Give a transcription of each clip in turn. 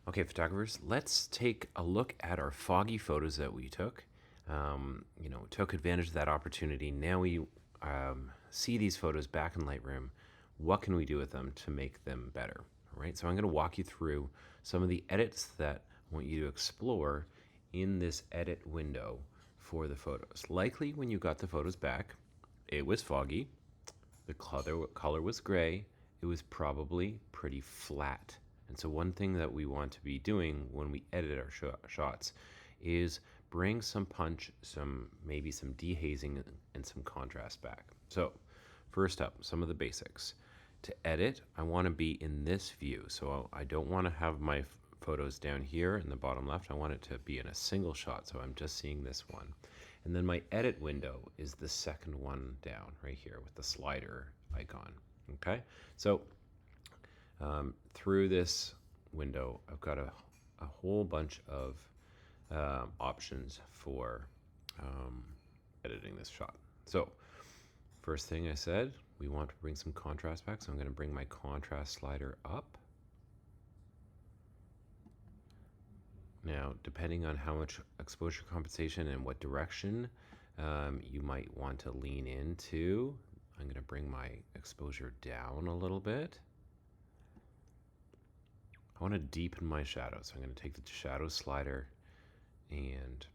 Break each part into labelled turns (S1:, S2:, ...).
S1: Okay, photographers, let's take a look at our foggy photos that we took. Took advantage of that opportunity. Now we see these photos back in Lightroom. What can we do with them to make them better? All right, so I'm going to walk you through some of the edits that I want you to explore in this edit window for the photos. Likely when you got the photos back, it was foggy, the color was gray, it was probably pretty flat. And so one thing that we want to be doing when we edit our shots is bring some punch, maybe some dehazing and some contrast back. So first up, some of the basics. To edit, I want to be in this view. So I don't want to have my photos down here in the bottom left. I want it to be in a single shot, so I'm just seeing this one. And then my edit window is the second one down right here with the slider icon. Okay, so through this window, I've got a whole bunch of options for editing this shot. So first thing I said, we want to bring some contrast back, so I'm going to bring my contrast slider up. Now, depending on how much exposure compensation and what direction you might want to lean into, I'm going to bring my exposure down a little bit. I want to deepen my shadow, so I'm going to take the shadow slider and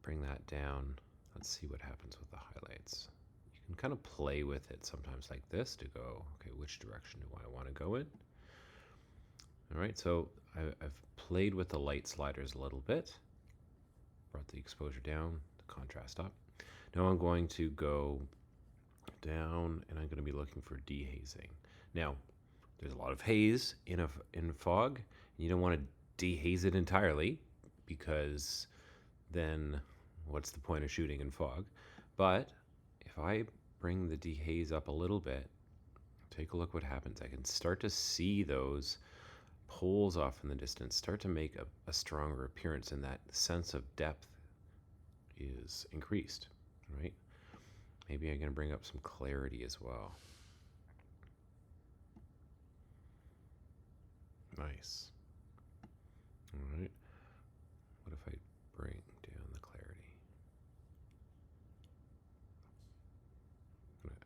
S1: bring that down. Let's see what happens with the highlights. You can kind of play with it sometimes like this to go, okay, which direction do I want to go in? All right, so I've played with the light sliders a little bit, brought the exposure down, the contrast up. Now I'm going to go down and I'm going to be looking for dehazing. Now, there's a lot of haze in fog, and you don't want to dehaze it entirely because then what's the point of shooting in fog? But if I bring the dehaze up a little bit, take a look what happens. I can start to see those poles off in the distance start to make a stronger appearance, and that sense of depth is increased, right? Maybe I'm going to bring up some clarity as well. Nice. All right. What if I bring down the clarity?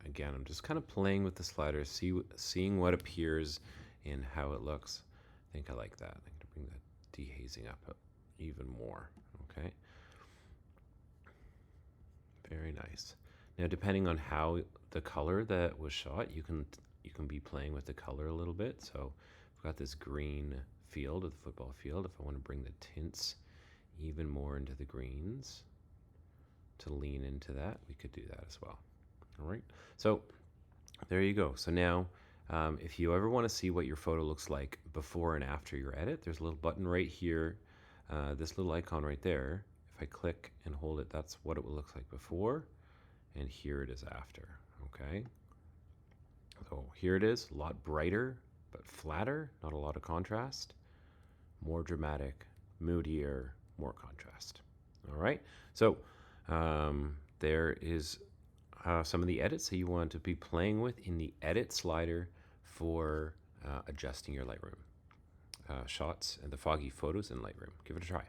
S1: Again, I'm just kind of playing with the sliders, seeing what appears and how it looks. I think I like that. I'm going to bring that dehazing up even more. Okay. Very nice. Now, depending on how the color that was shot, you can be playing with the color a little bit. So I've got this green field of the football field. If I want to bring the tints even more into the greens to lean into that, we could do that as well. All right. So there you go. So now if you ever want to see what your photo looks like before and after your edit, there's a little button right here, this little icon right there. If I click and hold it, that's what it will look like before, and here it is after. Okay, so here it is, a lot brighter but flatter, not a lot of contrast, more dramatic, moodier, more contrast. All right, so there is some of the edits that you want to be playing with in the edit slider for adjusting your Lightroom shots and the foggy photos in Lightroom. Give it a try.